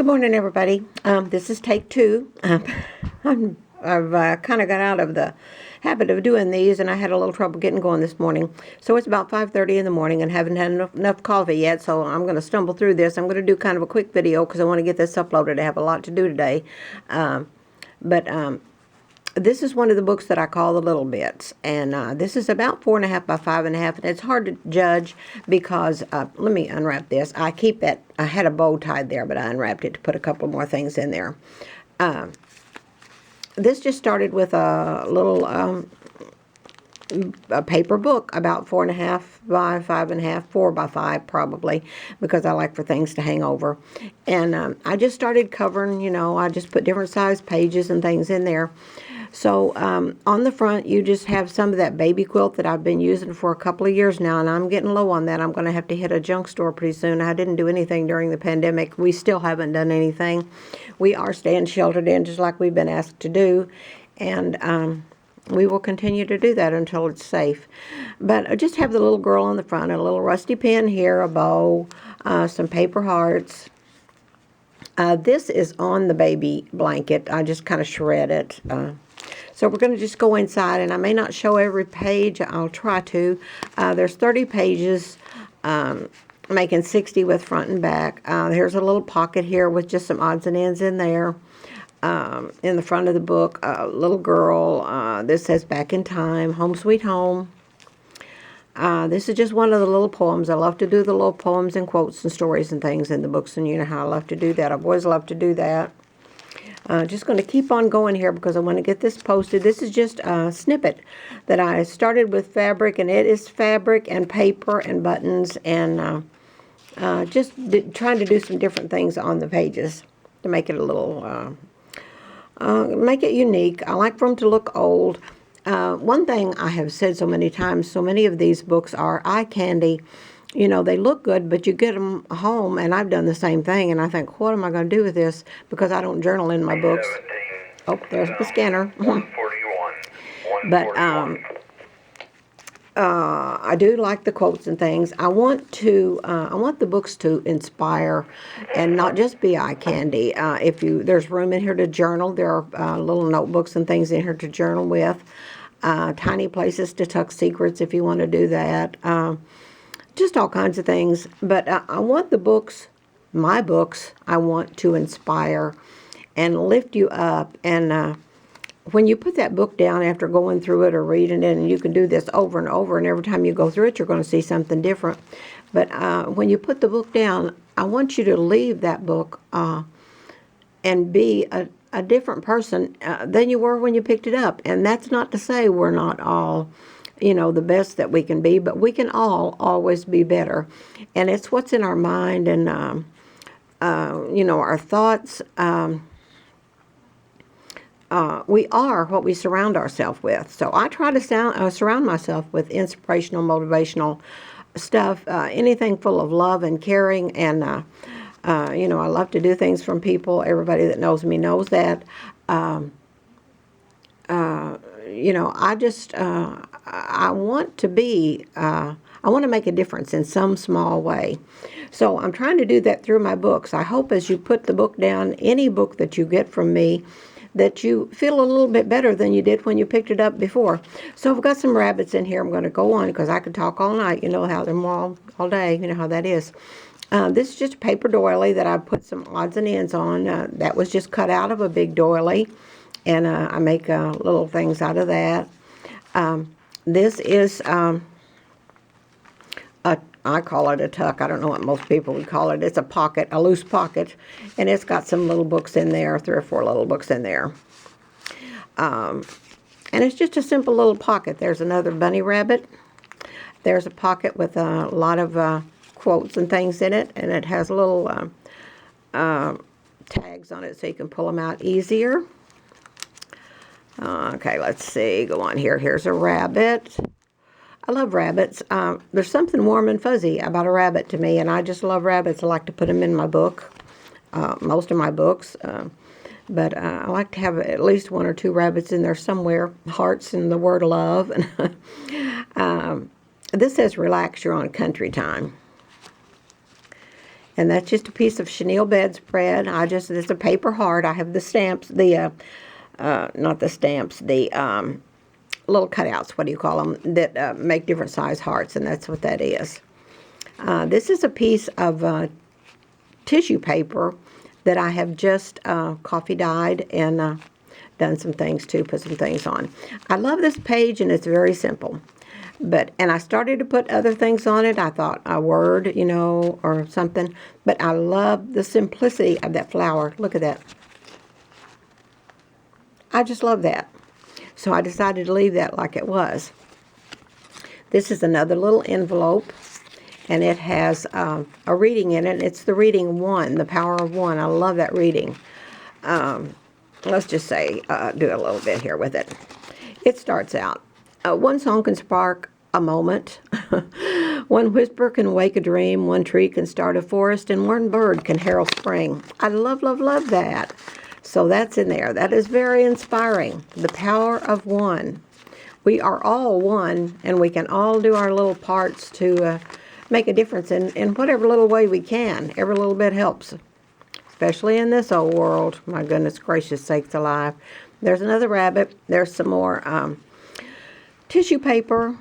Good morning, everybody. This is take two. I've kind of got out of the habit of doing these, and I had a little trouble getting going this morning. So it's about 5:30 in the morning, and haven't had enough coffee yet. So I'm going to stumble through this. I'm going to do kind of a quick video because I want to get this uploaded. I have a lot to do today, but this is one of the books that I call The Little Bits, and this is about 4.5 by 5.5, and it's hard to judge because, let me unwrap this. I had a bow tied there, but I unwrapped it to put a couple more things in there. This just started with a little a paper book about 4.5 by 5.5, 4 by 5 probably, because I like for things to hang over. And I just started covering, I just put different size pages and things in there. So on the front, you just have some of that baby quilt that I've been using for a couple of years now, and I'm getting low on that. I'm going to have to hit a junk store pretty soon. I didn't do anything during the pandemic. We still haven't done anything. We are staying sheltered in just like we've been asked to do, and we will continue to do that until it's safe. But I just have the little girl on the front, a little rusty pen here, a bow, some paper hearts. This is on the baby blanket. I just kind of shred it. So we're going to just go inside, and I may not show every page. I'll try to. There's 30 pages, making 60 with front and back. Here's a little pocket here with just some odds and ends in there. In the front of the book, a little girl. This says Back in Time, Home Sweet Home. This is just one of the little poems. I love to do the little poems and quotes and stories and things in the books, and you know how I love to do that. I've always loved to do that. Just going to keep on going here because I want to get this posted. This is just a snippet that I started with fabric, and it is fabric and paper and buttons, and just trying to do some different things on the pages to make it a little, make it unique. I like for them to look old. One thing I have said so many times, so many of these books are eye candy. They look good, but you get them home, and I've done the same thing, and I think, what am I going to do with this? Because I don't journal in my books. Oh, there's the scanner. But I do like the quotes and things. I want the books to inspire and not just be eye candy. There's room in here to journal. There are little notebooks and things in here to journal with. Tiny places to tuck secrets if you want to do that. Just all kinds of things. But I want the books, my books, I want to inspire and lift you up. And when you put that book down after going through it or reading it, and you can do this over and over, and every time you go through it, you're going to see something different. But when you put the book down, I want you to leave that book and be a different person than you were when you picked it up. And that's not to say we're not all the best that we can be, but we can all always be better. And it's what's in our mind and, our thoughts. We are what we surround ourselves with. So I try to surround myself with inspirational, motivational stuff, anything full of love and caring. And, I love to do things from people. Everybody that knows me knows that. I want to be, I want to make a difference in some small way. So I'm trying to do that through my books. I hope as you put the book down, any book that you get from me, that you feel a little bit better than you did when you picked it up before. So I've got some rabbits in here. I'm going to go on because I could talk all night. You know how they're all day. You know how that is. This is just a paper doily that I put some odds and ends on. That was just cut out of a big doily. And I make little things out of that. This is, I call it a tuck. I don't know what most people would call it. It's a pocket, a loose pocket. And it's got some little books in there, 3 or 4 little books in there. And it's just a simple little pocket. There's another bunny rabbit. There's a pocket with a lot of quotes and things in it. And it has little tags on it so you can pull them out easier. Okay, let's see. Go on here. Here's a rabbit. I love rabbits. There's something warm and fuzzy about a rabbit to me, and I just love rabbits. I like to put them in my book, most of my books. But I like to have at least 1 or 2 rabbits in there somewhere. Hearts and the word love. This says, relax, you're on country time. And that's just a piece of chenille bedspread. It's a paper heart. I have the stamps, not the stamps, the little cutouts, what do you call them, that make different size hearts, and that's what that is. This is a piece of tissue paper that I have just coffee dyed and done some things to, put some things on. I love this page, and it's very simple. And I started to put other things on it. I thought a word, or something. But I love the simplicity of that flower. Look at that. I just love that. So I decided to leave that like it was. This is another little envelope, and it has a reading in it. It's the reading 1, the power of 1. I love that reading. Let's just say, do a little bit here with it. It starts out, one song can spark a moment. One whisper can wake a dream. One tree can start a forest, and one bird can herald spring. I love, love, love that. So that's in there. That is very inspiring. The power of 1. We are all one, and we can all do our little parts to make a difference in whatever little way we can. Every little bit helps, especially in this old world. My goodness gracious sakes alive. There's another rabbit. There's some more tissue paper.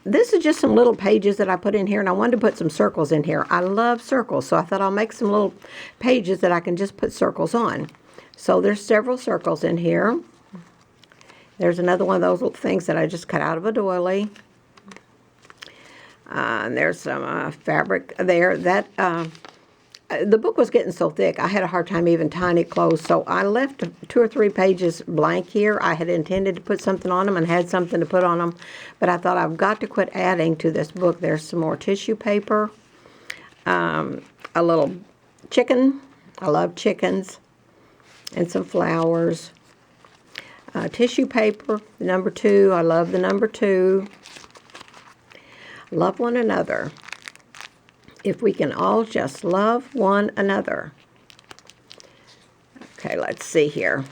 This is just some little pages that I put in here, and I wanted to put some circles in here. I love circles, so I thought I'll make some little pages that I can just put circles on. So there's several circles in here. There's another one of those little things that I just cut out of a doily. And there's some fabric there. The book was getting so thick, I had a hard time even tying it closed, so I left 2 or 3 pages blank here. I had intended to put something on them and had something to put on them, but I thought I've got to quit adding to this book. There's some more tissue paper, a little chicken. I love chickens, and some flowers. Tissue paper, number 2. I love the number 2. Love one another. If we can all just love one another. Okay, let's see here.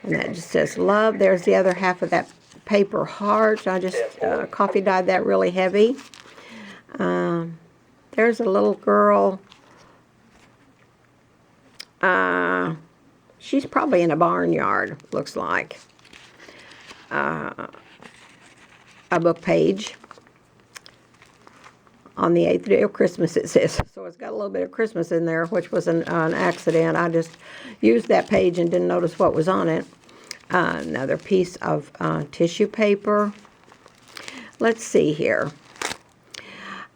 And that just says love. There's the other half of that paper heart. I just coffee dyed that really heavy. There's a little girl. She's probably in a barnyard, looks like. A book page. On the 8th day of Christmas, it says. So it's got a little bit of Christmas in there, which was an accident. I just used that page and didn't notice what was on it. Another piece of tissue paper. Let's see here.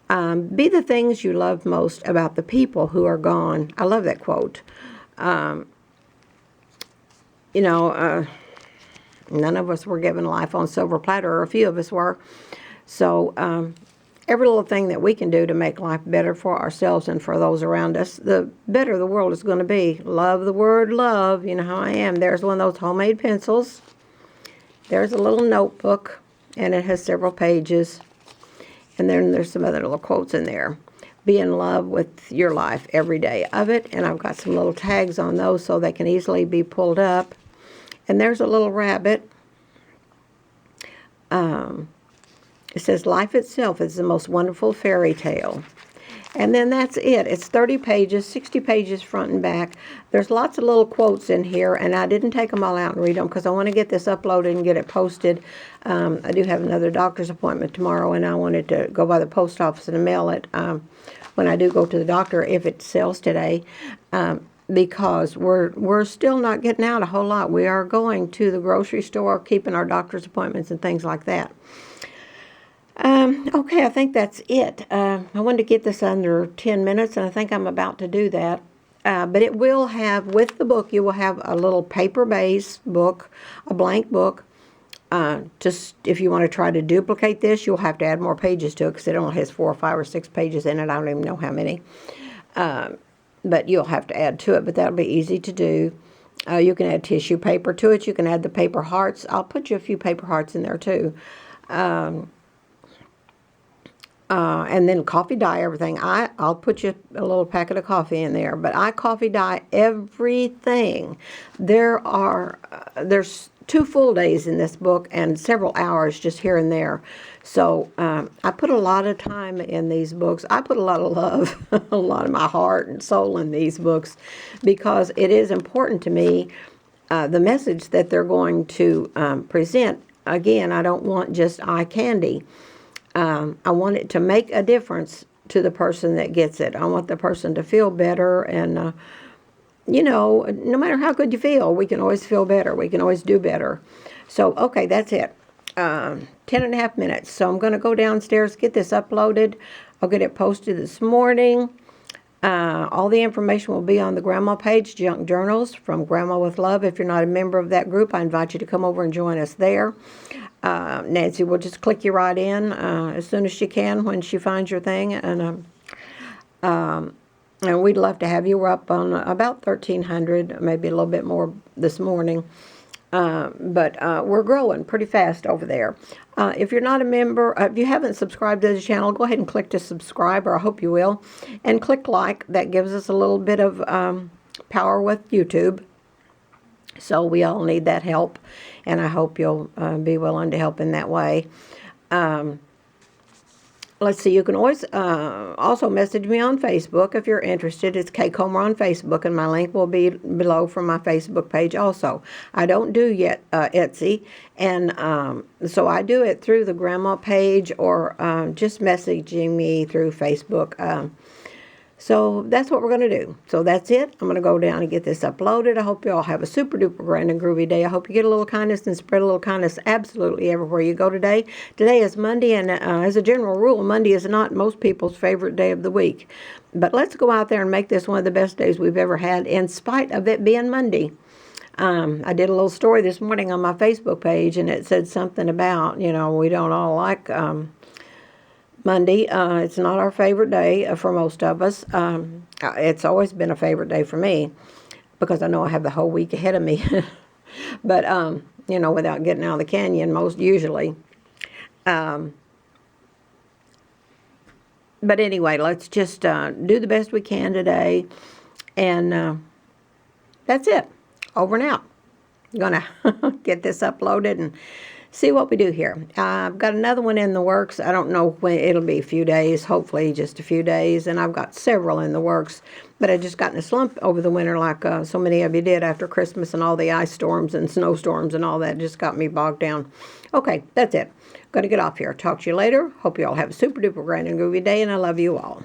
Be the things you love most about the people who are gone. I love that quote. None of us were given life on silver platter, or a few of us were. So every little thing that we can do to make life better for ourselves and for those around us, the better the world is going to be. Love the word love. You know how I am. There's one of those homemade pencils. There's a little notebook, and it has several pages. And then there's some other little quotes in there. Be in love with your life every day of it. And I've got some little tags on those so they can easily be pulled up. And there's a little rabbit. It says, life itself is the most wonderful fairy tale. And then that's it. It's 30 pages, 60 pages front and back. There's lots of little quotes in here, and I didn't take them all out and read them because I want to get this uploaded and get it posted. I do have another doctor's appointment tomorrow, and I wanted to go by the post office and mail it when I do go to the doctor, if it sells today, because we're still not getting out a whole lot. We are going to the grocery store, keeping our doctor's appointments and things like that. Okay, I think that's it. I wanted to get this under 10 minutes, and I think I'm about to do that. But it will have, with the book, you will have a little paper-based book, a blank book. Just if you want to try to duplicate this, you'll have to add more pages to it because it only has 4 or 5 or 6 pages in it. I don't even know how many. But you'll have to add to it, but that'll be easy to do. You can add tissue paper to it. You can add the paper hearts. I'll put you a few paper hearts in there, too. And then coffee dye everything. I'll put you a little packet of coffee in there, but I coffee dye everything. There's 2 full days in this book and several hours just here and there. So I put a lot of time in these books. I put a lot of love, a lot of my heart and soul in these books, because it is important to me, the message that they're going to present. Again, I don't want just eye candy. I want it to make a difference to the person that gets it. I want the person to feel better, and no matter how good you feel, we can always feel better. We can always do better. So, okay, that's it. 10.5 minutes. So I'm going to go downstairs, get this uploaded. I'll get it posted this morning. All the information will be on the Grandma page, Junk Journals from Grandma with Love. If you're not a member of that group, I invite you to come over and join us there. Nancy will just click you right in as soon as she can when she finds your thing. And we'd love to have you. We're up on about 1,300, maybe a little bit more this morning. But we're growing pretty fast over there. If you're not a member, if you haven't subscribed to the channel, go ahead and click to subscribe, or I hope you will. And click like. That gives us a little bit of power with YouTube. So we all need that help. And I hope you'll be willing to help in that way. Let's see, you can always also message me on Facebook if you're interested. It's Kay Comer on Facebook, and my link will be below from my Facebook page also. I don't do yet Etsy, and so I do it through the Grandma page, or just messaging me through Facebook. So that's what we're going to do. So that's it. I'm going to go down and get this uploaded. I hope you all have a super duper grand and groovy day. I hope you get a little kindness and spread a little kindness absolutely everywhere you go today. Today is Monday, and as a general rule, Monday is not most people's favorite day of the week. But let's go out there and make this one of the best days we've ever had, in spite of it being Monday. I did a little story this morning on my Facebook page, and it said something about, we don't all like Monday. It's not our favorite day for most of us. It's always been a favorite day for me, because I know I have the whole week ahead of me. But, without getting out of the canyon, most usually. But anyway, let's just do the best we can today. And that's it. Over and out. I'm going to get this uploaded and see what we do here. I've got another one in the works. I don't know when. It'll be a few days, hopefully just a few days. And I've got several in the works. But I just got in a slump over the winter, like so many of you did after Christmas, and all the ice storms and snowstorms and all that just got me bogged down. Okay, that's it. Going to get off here. Talk to you later. Hope you all have a super duper grand and groovy day, and I love you all.